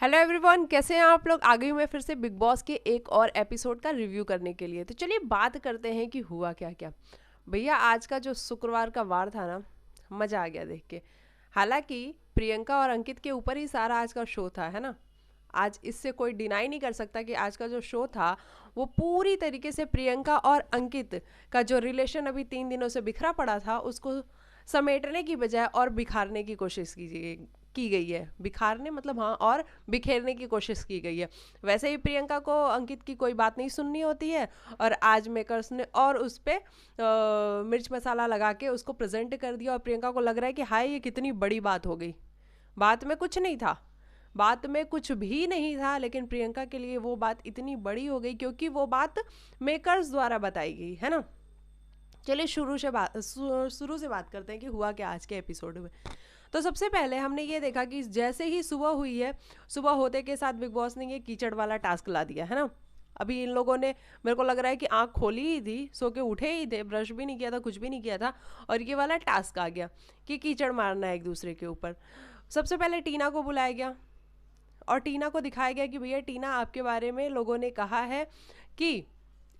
Hello everyone, कैसे हैं आप लोग। आ गई हूँ मैं फिर से बिग बॉस के एक और एपिसोड का रिव्यू करने के लिए। तो चलिए बात करते हैं कि हुआ क्या क्या। भैया आज का जो शुक्रवार का वार था ना, मज़ा आ गया देख के। हालांकि प्रियंका और अंकित के ऊपर ही सारा आज का शो था, है ना। आज इससे कोई डिनाई नहीं कर सकता कि आज का जो शो था वो पूरी तरीके से प्रियंका और अंकित का जो रिलेशन अभी 3 दिनों से बिखरा पड़ा था उसको समेटने की बजाय और बिखारने की कोशिश की गई है। बिखारने मतलब हाँ, और बिखेरने की कोशिश की गई है। वैसे ही प्रियंका को अंकित की कोई बात नहीं सुननी होती है, और आज मेकर्स ने और उस पर मिर्च मसाला लगा के उसको प्रेजेंट कर दिया, और प्रियंका को लग रहा है कि हाय ये कितनी बड़ी बात हो गई। बात में कुछ नहीं था, बात में कुछ भी नहीं था, लेकिन प्रियंका के लिए वो बात इतनी बड़ी हो गई क्योंकि वो बात मेकर्स द्वारा बताई गई, है ना। चलिए शुरू से बात करते हैं कि हुआ क्या आज के एपिसोड में। तो सबसे पहले हमने ये देखा कि जैसे ही सुबह हुई है, सुबह होते के साथ बिग बॉस ने ये कीचड़ वाला टास्क ला दिया, है ना। अभी इन लोगों ने, मेरे को लग रहा है कि आंख खोली ही थी, सो के उठे ही थे, ब्रश भी नहीं किया था, कुछ भी नहीं किया था, और ये वाला टास्क आ गया कि कीचड़ मारना है एक दूसरे के ऊपर। सबसे पहले टीना को बुलाया गया और टीना को दिखाया गया कि भैया टीना, आपके बारे में लोगों ने कहा है कि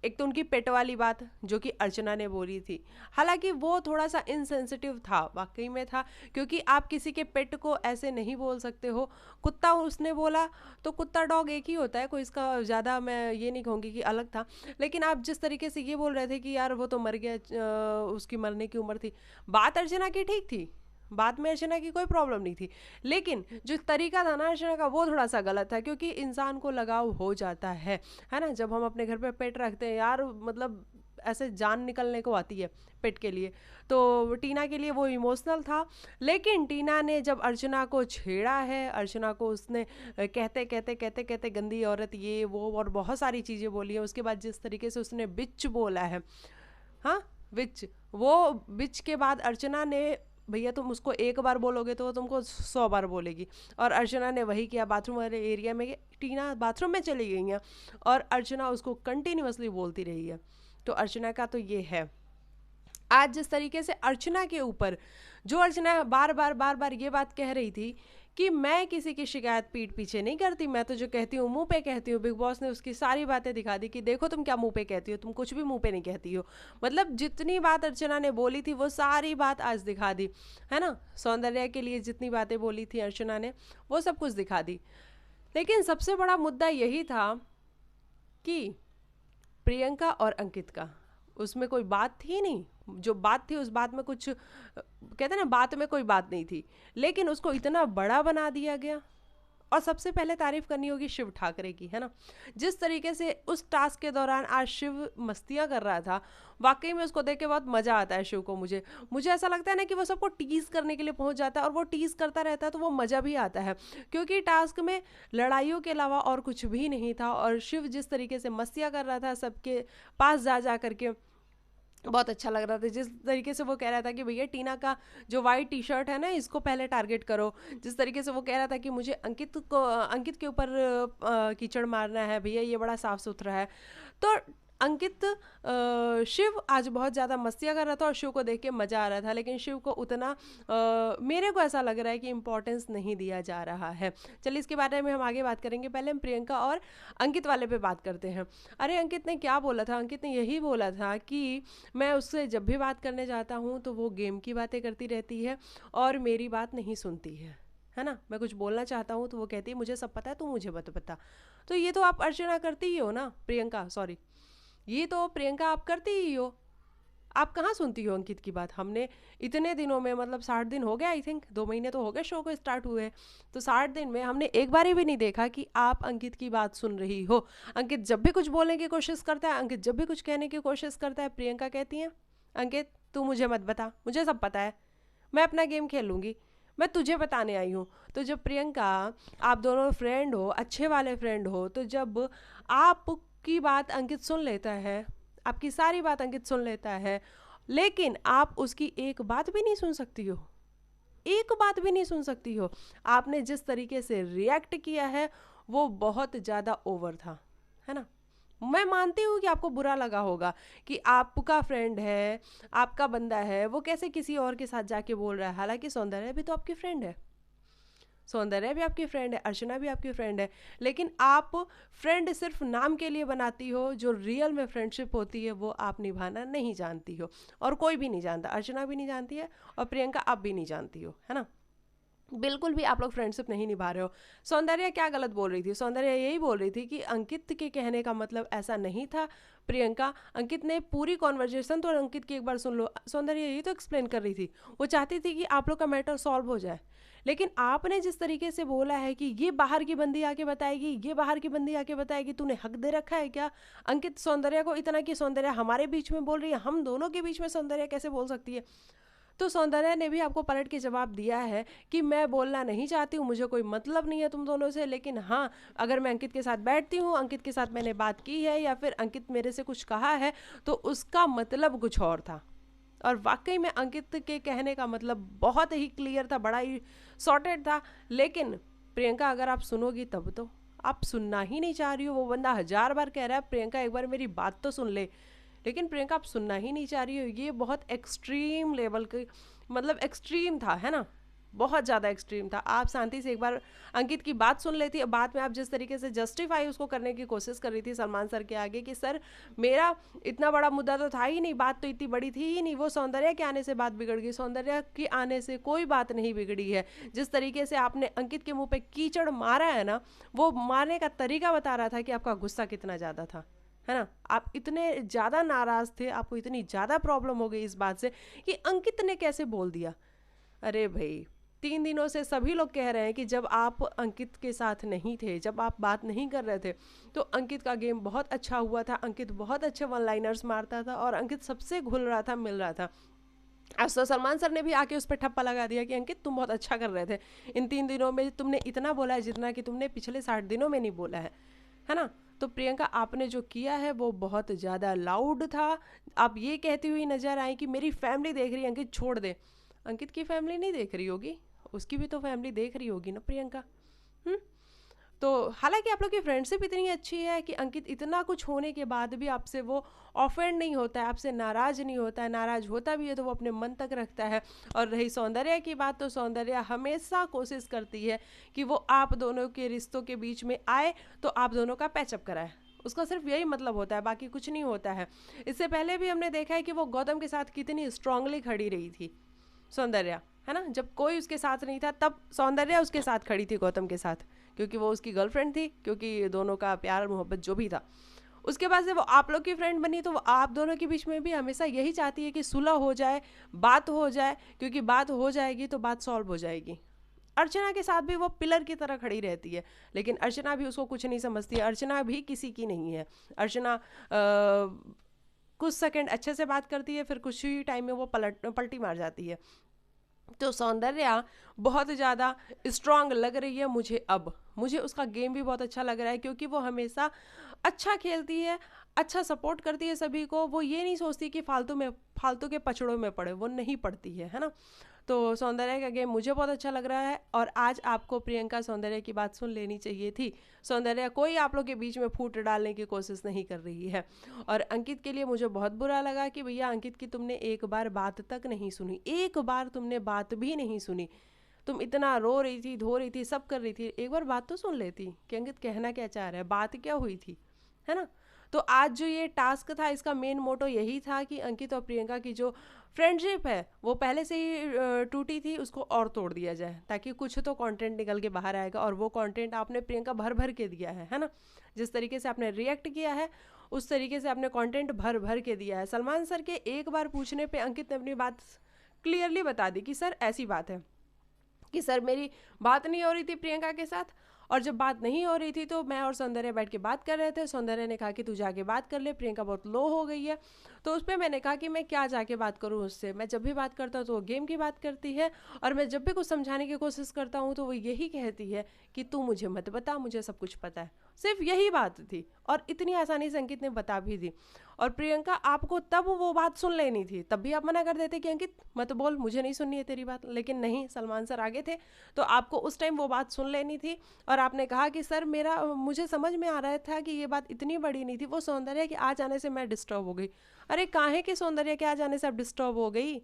एक तो उनकी पेट वाली बात जो कि अर्चना ने बोली थी। हालांकि वो थोड़ा सा इनसेंसिटिव था, वाकई में था, क्योंकि आप किसी के पेट को ऐसे नहीं बोल सकते हो। कुत्ता उसने बोला, तो कुत्ता डॉग एक ही होता है, कोई इसका ज़्यादा मैं ये नहीं कहूँगी कि अलग था। लेकिन आप जिस तरीके से ये बोल रहे थे कि यार वो तो मर गया, उसकी मरने की उम्र थी। बात अर्चना की ठीक थी, बात में अर्चना की कोई प्रॉब्लम नहीं थी, लेकिन जो तरीका था ना अर्चना का वो थोड़ा सा गलत था, क्योंकि इंसान को लगाव हो जाता है ना। जब हम अपने घर पे पेट रखते हैं यार, मतलब ऐसे जान निकलने को आती है पेट के लिए। तो टीना के लिए वो इमोशनल था, लेकिन टीना ने जब अर्चना को छेड़ा है, अर्चना को उसने कहते कहते कहते कहते गंदी औरत ये वो और बहुत सारी चीज़ें बोली है। उसके बाद जिस तरीके से उसने बिच बोला है, हाँ विच, वो विच के बाद अर्चना ने, भैया तुम उसको एक बार बोलोगे तो वो तुमको 100 बार बोलेगी। और अर्चना ने वही किया बाथरूम वाले एरिया में, टीना बाथरूम में चली गई हैं और अर्चना उसको कंटिन्यूअसली बोलती रही है। तो अर्चना का तो ये है। आज जिस तरीके से अर्चना के ऊपर, जो अर्चना बार बार ये बात कह रही थी कि मैं किसी की शिकायत पीठ पीछे नहीं करती, मैं तो जो कहती हूँ मुंह पे कहती हूँ। बिग बॉस ने उसकी सारी बातें दिखा दी कि देखो तुम क्या मुंह पे कहती हो, तुम कुछ भी मुंह पे नहीं कहती हो। मतलब जितनी बात अर्चना ने बोली थी वो सारी बात आज दिखा दी, है ना। सौंदर्य के लिए जितनी बातें बोली थी अर्चना ने वो सब कुछ दिखा दी। लेकिन सबसे बड़ा मुद्दा यही था कि प्रियंका और अंकित का, उसमें कोई बात थी नहीं। जो बात थी उस बात में कुछ, कहते ना बात में कोई बात नहीं थी, लेकिन उसको इतना बड़ा बना दिया गया। और सबसे पहले तारीफ करनी होगी शिव ठाकरे की, है ना। जिस तरीके से उस टास्क के दौरान आज शिव मस्तियां कर रहा था, वाकई में उसको देख के बहुत मजा आता है शिव को। मुझे मुझे ऐसा लगता है ना कि वो सबको टीज करने के लिए पहुंच जाता है, और वो टीज करता रहता है तो वो मजा भी आता है, क्योंकि टास्क में लड़ाइयों के अलावा और कुछ भी नहीं था। और शिव जिस तरीके से मस्तियां कर रहा था सबके पास जा करके, बहुत अच्छा लग रहा था। जिस तरीके से वो कह रहा था कि भैया टीना का जो वाइट टी शर्ट है ना इसको पहले टारगेट करो, जिस तरीके से वो कह रहा था कि मुझे अंकित के ऊपर कीचड़ मारना है, भैया ये बड़ा साफ सुथरा है। तो अंकित शिव आज बहुत ज़्यादा मस्तियाँ कर रहा था और शिव को देख के मज़ा आ रहा था, लेकिन शिव को उतना मेरे को ऐसा लग रहा है कि इम्पोर्टेंस नहीं दिया जा रहा है। चलिए इसके बारे में हम आगे बात करेंगे, पहले हम प्रियंका और अंकित वाले पे बात करते हैं। अरे अंकित ने क्या बोला था, अंकित ने यही बोला था कि मैं उससे जब भी बात करने जाता हूँ तो वो गेम की बातें करती रहती है और मेरी बात नहीं सुनती है ना। मैं कुछ बोलना चाहता हूँ तो वो कहती है मुझे सब पता है, तू मुझे मत बता। तो ये तो आप अर्चना करती ही हो ना, प्रियंका सॉरी, ये तो प्रियंका आप करती ही हो। आप कहाँ सुनती हो अंकित की बात। हमने इतने दिनों में, मतलब 60 दिन हो गए, आई थिंक 2 महीने तो हो गए शो को स्टार्ट हुए, तो 60 दिन में हमने एक बार भी नहीं देखा कि आप अंकित की बात सुन रही हो। अंकित जब भी कुछ बोलने की कोशिश करता है, अंकित जब भी कुछ कहने की कोशिश करता है, प्रियंका कहती है अंकित तू मुझे मत बता, मुझे सब पता है, मैं अपना गेम खेल लूँगी, मैं तुझे बताने आई हूँ। तो जब प्रियंका, आप दोनों फ्रेंड हो, अच्छे वाले फ्रेंड हो, तो जब आपकी बात अंकित सुन लेता है, आपकी सारी बात अंकित सुन लेता है, लेकिन आप उसकी एक बात भी नहीं सुन सकती हो, एक बात भी नहीं सुन सकती हो। आपने जिस तरीके से रिएक्ट किया है वो बहुत ज़्यादा ओवर था, है ना। मैं मानती हूँ कि आपको बुरा लगा होगा कि आपका फ्रेंड है, आपका बंदा है, वो कैसे किसी और के साथ जाके बोल रहा है, हालांकि सौंदर्य भी तो आपकी फ्रेंड है। सौंदर्या भी आपकी फ्रेंड है, अर्चना भी आपकी फ्रेंड है, लेकिन आप फ्रेंड सिर्फ नाम के लिए बनाती हो, जो रियल में फ्रेंडशिप होती है वो आप निभाना नहीं जानती हो, और कोई भी नहीं जानता, अर्चना भी नहीं जानती है और प्रियंका आप भी नहीं जानती हो, है ना। बिल्कुल भी आप लोग फ्रेंडशिप नहीं निभा रहे हो। सौंदर्या क्या गलत बोल रही थी? सौंदर्या यही बोल रही थी कि अंकित के कहने का मतलब ऐसा नहीं था। प्रियंका, अंकित ने पूरी कॉन्वर्जेशन तो अंकित की एक बार सुन लो। सौंदर्या यही तो एक्सप्लेन कर रही थी, वो चाहती थी कि आप लोग का मैटर सॉल्व हो जाए, लेकिन आपने जिस तरीके से बोला है कि ये बाहर की बंदी आके बताएगी, ये बाहर की बंदी आके बताएगी, तूने हक दे रखा है क्या अंकित सौंदर्या को इतना कि सौंदर्या हमारे बीच में बोल रही है, हम दोनों के बीच में सौंदर्या कैसे बोल सकती है? तो सौंदर्या ने भी आपको पलट के जवाब दिया है कि मैं बोलना नहीं चाहती हूँ, मुझे कोई मतलब नहीं है तुम दोनों से, लेकिन हाँ, अगर मैं अंकित के साथ बैठती हूँ, अंकित के साथ मैंने बात की है या फिर अंकित मेरे से कुछ कहा है तो उसका मतलब कुछ और था। और वाकई में अंकित के कहने का मतलब बहुत ही क्लियर था, बड़ा ही सॉर्टेड था। लेकिन प्रियंका, अगर आप सुनोगी तब तो, आप सुनना ही नहीं चाह रही हो। वो बंदा 1000 बार कह रहा है प्रियंका एक बार मेरी बात तो सुन ले, लेकिन प्रियंका आप सुनना ही नहीं चाह रही हो। ये बहुत एक्सट्रीम लेवल की, मतलब एक्सट्रीम था, है ना, बहुत ज़्यादा एक्सट्रीम था। आप शांति से एक बार अंकित की बात सुन लेती। बाद में आप जिस तरीके से जस्टिफाई उसको करने की कोशिश कर रही थी सलमान सर के आगे कि सर मेरा इतना बड़ा मुद्दा तो था ही नहीं, बात तो इतनी बड़ी थी ही नहीं, वो सौंदर्या के आने से बात बिगड़ गई। सौंदर्या के आने से कोई बात नहीं बिगड़ी है। जिस तरीके से आपने अंकित के मुंह पे कीचड़ मारा है ना, वो मारने का तरीका बता रहा था कि आपका गुस्सा कितना ज़्यादा था, है ना। आप इतने ज़्यादा नाराज़ थे, आपको इतनी ज़्यादा प्रॉब्लम हो गई इस बात से कि अंकित ने कैसे बोल दिया। अरे भाई, 3 दिनों से सभी लोग कह रहे हैं कि जब आप अंकित के साथ नहीं थे, जब आप बात नहीं कर रहे थे, तो अंकित का गेम बहुत अच्छा हुआ था, अंकित बहुत अच्छे वन लाइनर्स मारता था और अंकित सबसे घुल रहा था, मिल रहा था। आज तो सलमान सर ने भी आके उस पर ठप्पा लगा दिया कि अंकित तुम बहुत अच्छा कर रहे थे, इन 3 दिनों में तुमने इतना बोला है जितना कि तुमने पिछले 60 दिनों में नहीं बोला है ना। तो प्रियंका, आपने जो किया है वो बहुत ज़्यादा लाउड था। आप ये कहती हुई नजर आई कि मेरी फैमिली देख रही है, अंकित छोड़ दे। अंकित की फैमिली नहीं देख रही होगी, उसकी भी तो फैमिली देख रही होगी ना प्रियंका। हम्म। तो हालांकि आप लोग की फ्रेंडशिप इतनी अच्छी है कि अंकित इतना कुछ होने के बाद भी आपसे वो ऑफेंड नहीं होता है, आपसे नाराज़ नहीं होता है। नाराज़ होता भी है तो वो अपने मन तक रखता है। और रही सौंदर्या की बात, तो सौंदर्या हमेशा कोशिश करती है कि वो आप दोनों के रिश्तों के बीच में आए तो आप दोनों का पैचअप कराए। उसका सिर्फ यही मतलब होता है, बाकी कुछ नहीं होता है। इससे पहले भी हमने देखा है कि वो गौतम के साथ कितनी स्ट्रांगली खड़ी रही थी सौंदर्या, है ना। जब कोई उसके साथ नहीं था तब सौंदर्या उसके साथ खड़ी थी गौतम के साथ, क्योंकि वो उसकी गर्लफ्रेंड थी, क्योंकि दोनों का प्यार मोहब्बत जो भी था। उसके बाद से वो आप लोग की फ्रेंड बनी तो वो आप दोनों के बीच में भी हमेशा यही चाहती है कि सुलह हो जाए, बात हो जाए, क्योंकि बात हो जाएगी तो बात सॉल्व हो जाएगी। अर्चना के साथ भी वो पिलर की तरह खड़ी रहती है, लेकिन अर्चना भी उसको कुछ नहीं समझती है। अर्चना भी किसी की नहीं है। अर्चना कुछ सेकंड अच्छे से बात करती है, फिर कुछ ही टाइम में वो पलटी मार जाती है। तो सौंदर्या बहुत ज़्यादा स्ट्रांग लग रही है मुझे अब। मुझे उसका गेम भी बहुत अच्छा लग रहा है, क्योंकि वो हमेशा अच्छा खेलती है, अच्छा सपोर्ट करती है सभी को। वो ये नहीं सोचती कि फालतू के पछड़ों में पड़े, वो नहीं पड़ती है ना। तो सौंदर्या का गेम मुझे बहुत अच्छा लग रहा है। और आज आपको प्रियंका सौंदर्या की बात सुन लेनी चाहिए थी। सौंदर्या कोई आप लोग के बीच में फूट डालने की कोशिश नहीं कर रही है। और अंकित के लिए मुझे बहुत बुरा लगा कि भैया अंकित की तुमने एक बार बात तक नहीं सुनी, एक बार तुमने बात भी नहीं सुनी। तुम इतना रो रही थी, धो रही थी, सब कर रही थी, एक बार बात तो सुन लेती कि अंकित कहना क्या चाह रहा है, बात क्या हुई थी, है ना। तो आज जो ये टास्क था, इसका मेन मोटो यही था कि अंकित और प्रियंका की जो फ्रेंडशिप है वो पहले से ही टूटी थी, उसको और तोड़ दिया जाए, ताकि कुछ तो कंटेंट निकल के बाहर आएगा। और वो कंटेंट आपने प्रियंका भर भर के दिया है ना। जिस तरीके से आपने रिएक्ट किया है उस तरीके से आपने कंटेंट भर भर के दिया है। सलमान सर के एक बार पूछने पे अंकित ने अपनी बात क्लियरली बता दी कि सर ऐसी बात है कि सर मेरी बात नहीं हो रही थी प्रियंका के साथ, और जब बात नहीं हो रही थी तो मैं और सौंदर्या बैठ के बात कर रहे थे। सौंदर्या ने कहा कि तू जाके बात कर ले, प्रियंका बहुत लो हो गई है। तो उस पर मैंने कहा कि मैं क्या जाके बात करूँ उससे, मैं जब भी बात करता हूँ तो वो गेम की बात करती है, और मैं जब भी कुछ समझाने की कोशिश करता हूँ तो वो यही कहती है कि तू मुझे मत बता, मुझे सब कुछ पता है। सिर्फ यही बात थी, और इतनी आसानी से अंकित ने बता भी दी। और प्रियंका, आपको तब वो बात सुन लेनी थी, तब भी आप मना कर देते कि अंकित मत बोल, मुझे नहीं सुननी है तेरी बात। लेकिन नहीं, सलमान सर आगे थे तो आपको उस टाइम वो बात सुन लेनी थी। और आपने कहा कि सर मुझे समझ में आ रहा था कि ये बात इतनी बड़ी नहीं थी, वो सौंदर्या के आ जाने से मैं डिस्टर्ब हो गई। अरे काहे कि सौंदर्या के आ जाने से आप डिस्टर्ब हो गई,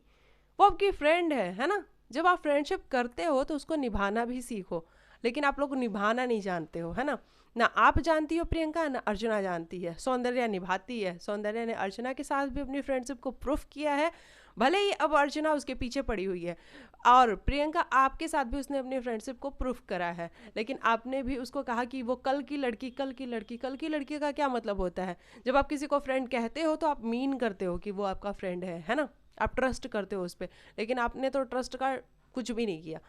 वो आपकी फ्रेंड है ना। जब आप फ्रेंडशिप करते हो तो उसको निभाना भी सीखो, लेकिन आप लोग निभाना नहीं जानते हो, है ना। ना आप जानती हो प्रियंका, ना अर्चना जानती है। सौंदर्या निभाती है, सौंदर्या ने अर्चना के साथ भी अपनी फ्रेंडशिप को प्रूफ किया है, भले ही अब अर्चना उसके पीछे पड़ी हुई है। और प्रियंका आपके साथ भी उसने अपनी फ्रेंडशिप को प्रूफ करा है, लेकिन आपने भी उसको कहा कि वो कल की लड़की, कल की लड़की। कल की लड़की का क्या मतलब होता है? जब आप किसी को फ्रेंड कहते हो तो आप मीन करते हो कि वो आपका फ्रेंड है ना, आप ट्रस्ट करते हो उस पर। लेकिन आपने तो ट्रस्ट का कुछ भी नहीं किया।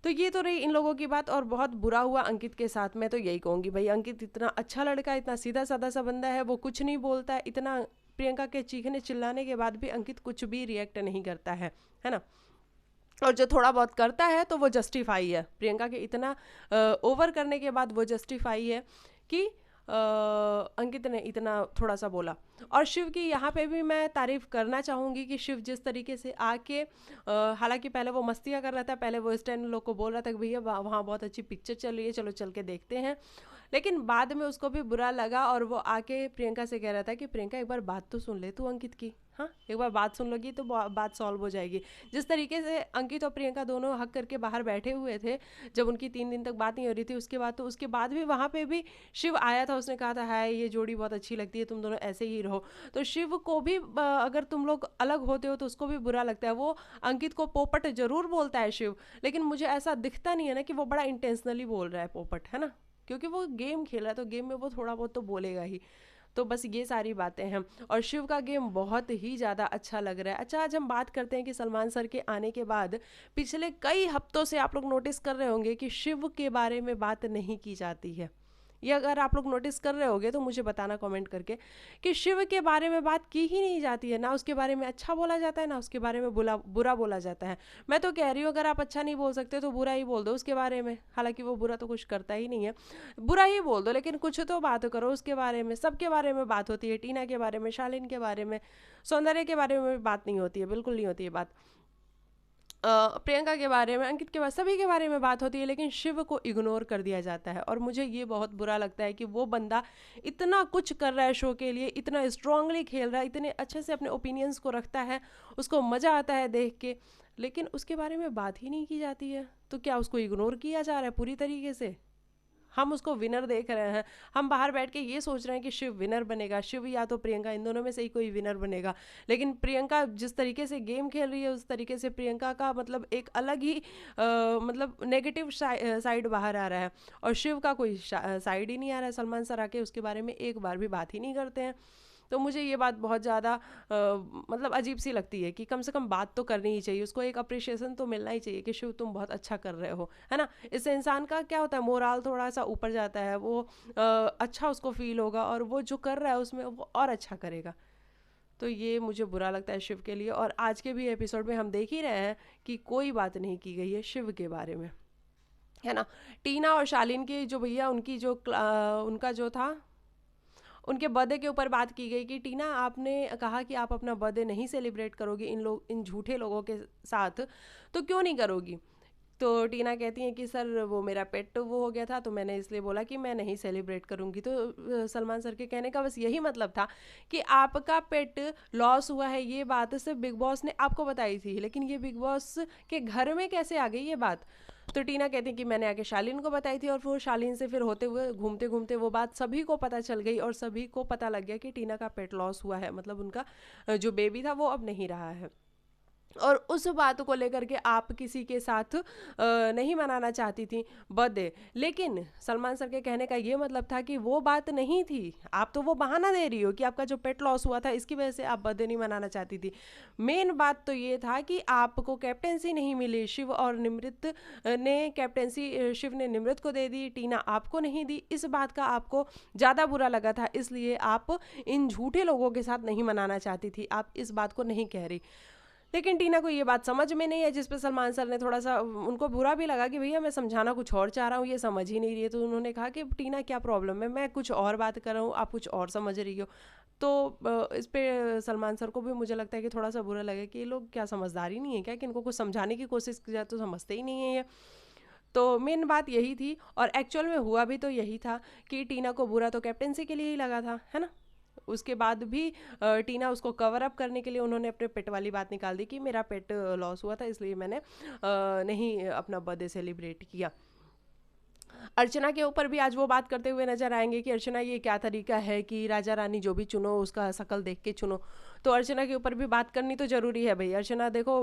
तो ये तो रही इन लोगों की बात, और बहुत बुरा हुआ अंकित के साथ। मैं तो यही कहूँगी भाई, अंकित इतना अच्छा लड़का, इतना सीधा साधा सा बंदा है, वो कुछ नहीं बोलता है, इतना प्रियंका के चीखने चिल्लाने के बाद भी अंकित कुछ भी रिएक्ट नहीं करता है ना। और जो थोड़ा बहुत करता है तो वो जस्टिफाई है, प्रियंका के इतना ओवर करने के बाद वो जस्टिफाई है कि अंकित ने इतना थोड़ा सा बोला। और शिव की यहाँ पे भी मैं तारीफ करना चाहूँगी कि शिव जिस तरीके से आके, हालांकि पहले वो मस्तियाँ कर रहा था, पहले वो स्टैंड लोग को बोल रहा था कि भैया वहाँ बहुत अच्छी पिक्चर चल रही है, चलो चल के देखते हैं, लेकिन बाद में उसको भी बुरा लगा और वो आके प्रियंका से कह रहा था कि प्रियंका एक बार बात तो सुन ले तू अंकित की, हाँ एक बार बात सुन लोगी तो बात सॉल्व हो जाएगी। जिस तरीके से अंकित और प्रियंका दोनों हक करके बाहर बैठे हुए थे, जब उनकी 3 दिन तक बात नहीं हो रही थी, उसके बाद तो उसके बाद भी वहाँ पे भी शिव आया था, उसने कहा था हाय ये जोड़ी बहुत अच्छी लगती है, तुम दोनों ऐसे ही रहो। तो शिव को भी अगर तुम लोग अलग होते हो तो उसको भी बुरा लगता है। वो अंकित को पोपट जरूर बोलता है शिव, लेकिन मुझे ऐसा दिखता नहीं है ना कि वो बड़ा इंटेंशनली बोल रहा है पोपट, है ना, क्योंकि वो गेम खेल रहा है तो गेम में वो थोड़ा बहुत तो बोलेगा ही। तो बस ये सारी बातें हैं, और शिव का गेम बहुत ही ज़्यादा अच्छा लग रहा है। अच्छा, आज हम बात करते हैं कि सलमान सर के आने के बाद पिछले कई हफ्तों से आप लोग नोटिस कर रहे होंगे कि शिव के बारे में बात नहीं की जाती है। ये अगर आप लोग नोटिस कर रहे होगे तो मुझे बताना कमेंट करके कि शिव के बारे में बात की ही नहीं जाती है, ना उसके बारे में अच्छा बोला जाता है, ना उसके बारे में बुरा बोला जाता है। मैं तो कह रही हूँ अगर आप अच्छा नहीं बोल सकते तो बुरा ही बोल दो उसके बारे में, हालांकि वो बुरा तो कुछ करता ही नहीं है, बुरा ही बोल दो, लेकिन कुछ तो बात करो उसके बारे में। सबके बारे में बात होती है, टीना के बारे में, शालीन के बारे में, सौंदर्य के बारे में बात नहीं होती है, बिल्कुल नहीं होती है बात। प्रियंका के बारे में, अंकित के बारे, सभी के बारे में बात होती है, लेकिन शिव को इग्नोर कर दिया जाता है। और मुझे ये बहुत बुरा लगता है कि वो बंदा इतना कुछ कर रहा है शो के लिए, इतना स्ट्रांगली खेल रहा है, इतने अच्छे से अपने ओपिनियंस को रखता है, उसको मज़ा आता है देख के, लेकिन उसके बारे में बात ही नहीं की जाती है। तो क्या उसको इग्नोर किया जा रहा है पूरी तरीके से? हम उसको विनर देख रहे हैं, हम बाहर बैठ के ये सोच रहे हैं कि शिव विनर बनेगा, शिव या तो प्रियंका, इन दोनों में से ही कोई विनर बनेगा। लेकिन प्रियंका जिस तरीके से गेम खेल रही है उस तरीके से प्रियंका का मतलब एक अलग ही मतलब नेगेटिव साइड बाहर आ रहा है, और शिव का कोई साइड ही नहीं आ रहा है। सलमान सर आके उसके बारे में एक बार भी बात ही नहीं करते हैं। तो मुझे ये बात बहुत ज़्यादा मतलब अजीब सी लगती है कि कम से कम बात तो करनी ही चाहिए, उसको एक अप्रिशिएशन तो मिलना ही चाहिए कि शिव तुम बहुत अच्छा कर रहे हो, है ना। इससे इंसान का क्या होता है, मोराल थोड़ा सा ऊपर जाता है, वो अच्छा उसको फील होगा और वो जो कर रहा है उसमें वो और अच्छा करेगा। तो ये मुझे बुरा लगता है शिव के लिए। और आज के भी एपिसोड में हम देख ही रहे हैं कि कोई बात नहीं की गई है शिव के बारे में, है ना। टीना और शालीन की जो भैया उनकी जो उनका जो था, उनके बर्थडे के ऊपर बात की गई कि टीना आपने कहा कि आप अपना बर्थडे नहीं सेलिब्रेट करोगी इन झूठे लोगों के साथ, तो क्यों नहीं करोगी? तो टीना कहती हैं कि सर वो मेरा पेट वो हो गया था तो मैंने इसलिए बोला कि मैं नहीं सेलिब्रेट करूंगी। तो सलमान सर के कहने का बस यही मतलब था कि आपका पेट लॉस हुआ है, ये बात सिर्फ बिग बॉस ने आपको बताई थी, लेकिन ये बिग बॉस के घर में कैसे आ गई ये बात? तो टीना कहती कि मैंने आके शालीन को बताई थी, और वो शालीन से फिर होते हुए घूमते घूमते वो बात सभी को पता चल गई, और सभी को पता लग गया कि टीना का पेट लॉस हुआ है, मतलब उनका जो बेबी था वो अब नहीं रहा है। और उस बात को लेकर के आप किसी के साथ नहीं मनाना चाहती थी बर्थडे, लेकिन सलमान सर के कहने का ये मतलब था कि वो बात नहीं थी, आप तो वो बहाना दे रही हो कि आपका जो पेट लॉस हुआ था इसकी वजह से आप बर्थडे नहीं मनाना चाहती थी। मेन बात तो ये था कि आपको कैप्टेंसी नहीं मिली, शिव और निमृत ने कैप्टेंसी, शिव ने निमृत को दे दी, टीना आपको नहीं दी, इस बात का आपको ज़्यादा बुरा लगा था, इसलिए आप इन झूठे लोगों के साथ नहीं मनाना चाहती थी, आप इस बात को नहीं कह रही। लेकिन टीना को ये बात समझ में नहीं है, जिस पे सलमान सर ने थोड़ा सा, उनको बुरा भी लगा कि भैया मैं समझाना कुछ और चाह रहा हूँ, ये समझ ही नहीं रही है। तो उन्होंने कहा कि टीना क्या प्रॉब्लम है, मैं कुछ और बात कर रहा हूँ, आप कुछ और समझ रही हो। तो इस पे सलमान सर को भी मुझे लगता है कि थोड़ा सा बुरा लगे कि ये लोग क्या समझदारी नहीं है क्या, कि इनको कुछ समझाने की कोशिश की जाए तो समझते ही नहीं है ये। तो मेन बात यही थी, और एक्चुअल में हुआ भी तो यही था कि टीना को बुरा तो कैप्टेंसी के लिए ही लगा था, है ना। उसके बाद भी टीना उसको कवर अप करने के लिए उन्होंने अपने पेट वाली बात निकाल दी कि मेरा पेट लॉस हुआ था इसलिए मैंने नहीं अपना बर्थडे सेलिब्रेट किया। अर्चना के ऊपर भी आज वो बात करते हुए नजर आएंगे कि अर्चना ये क्या तरीका है कि राजा रानी जो भी चुनो उसका शकल देख के चुनो। तो अर्चना के ऊपर भी बात करनी तो जरूरी है भाई। अर्चना देखो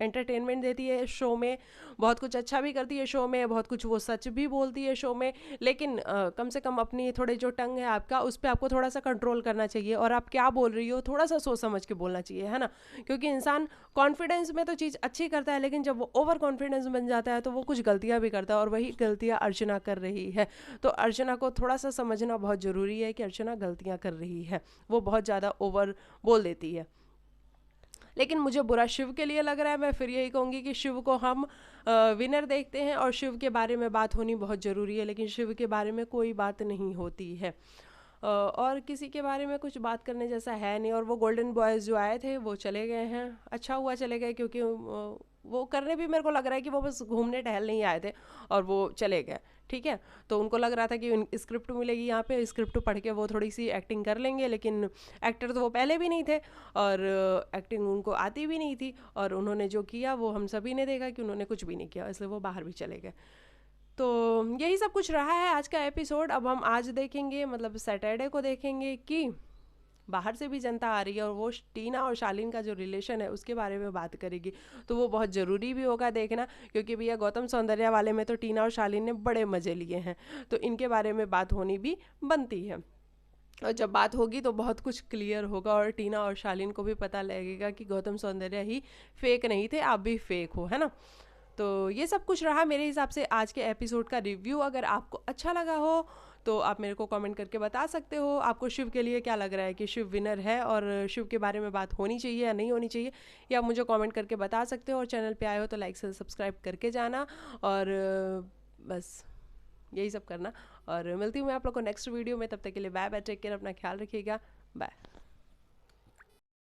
एंटरटेनमेंट देती है शो में, बहुत कुछ अच्छा भी करती है शो में, बहुत कुछ वो सच भी बोलती है शो में, लेकिन कम से कम अपनी थोड़े जो टंग है आपका उस पर आपको थोड़ा सा कंट्रोल करना चाहिए और आप क्या बोल रही हो थोड़ा सा सोच समझ के बोलना चाहिए, है ना। क्योंकि इंसान कॉन्फिडेंस में तो चीज़ अच्छी करता है लेकिन जब वो ओवर कॉन्फिडेंस बन जाता है तो वो कुछ गलतियां भी करता है और वही गलतियां अर्चना कर रही है। तो अर्चना को थोड़ा सा समझना बहुत ज़रूरी है कि अर्चना गलतियां कर रही है, वो बहुत ज़्यादा ओवर बोल देती है। लेकिन मुझे बुरा शिव के लिए लग रहा है। मैं फिर यही कहूँगी कि शिव को हम विनर देखते हैं और शिव के बारे में बात होनी बहुत ज़रूरी है, लेकिन शिव के बारे में कोई बात नहीं होती है और किसी के बारे में कुछ बात करने जैसा है नहीं। और वो गोल्डन बॉयज़ जो आए थे वो चले गए हैं, अच्छा हुआ चले गए, क्योंकि वो करने भी मेरे को लग रहा है कि वो बस घूमने टहल नहीं आए थे और वो चले गए, ठीक है। तो उनको लग रहा था कि स्क्रिप्ट मिलेगी यहाँ पे, स्क्रिप्ट पढ़ के वो थोड़ी सी एक्टिंग कर लेंगे, लेकिन एक्टर तो वो पहले भी नहीं थे और एक्टिंग उनको आती भी नहीं थी और उन्होंने जो किया वो हम सभी ने देखा कि उन्होंने कुछ भी नहीं किया, इसलिए वो बाहर भी चले गए। तो यही सब कुछ रहा है आज का एपिसोड। अब हम आज देखेंगे, मतलब सैटरडे को देखेंगे कि बाहर से भी जनता आ रही है और वो टीना और शालीन का जो रिलेशन है उसके बारे में बात करेगी। तो वो बहुत ज़रूरी भी होगा देखना, क्योंकि भैया गौतम सौंदर्या वाले में तो टीना और शालीन ने बड़े मज़े लिए हैं, तो इनके बारे में बात होनी भी बनती है। और जब बात होगी तो बहुत कुछ क्लियर होगा और टीना और शालीन को भी पता लगेगा कि गौतम सौंदर्या ही फेक नहीं थे, आप भी फेक हो, है ना। तो ये सब कुछ रहा मेरे हिसाब से आज के एपिसोड का रिव्यू। अगर आपको अच्छा लगा हो तो आप मेरे को कमेंट करके बता सकते हो आपको शिव के लिए क्या लग रहा है, कि शिव विनर है और शिव के बारे में बात होनी चाहिए या नहीं होनी चाहिए, या मुझे कमेंट करके बता सकते हो। और चैनल पे आए हो तो लाइक से सब्सक्राइब करके जाना और बस यही सब करना। और मिलती हूँ मैं आप लोग को नेक्स्ट वीडियो में, तब तक के लिए बाय बाय, टेक केयर, अपना ख्याल रखिएगा, बाय।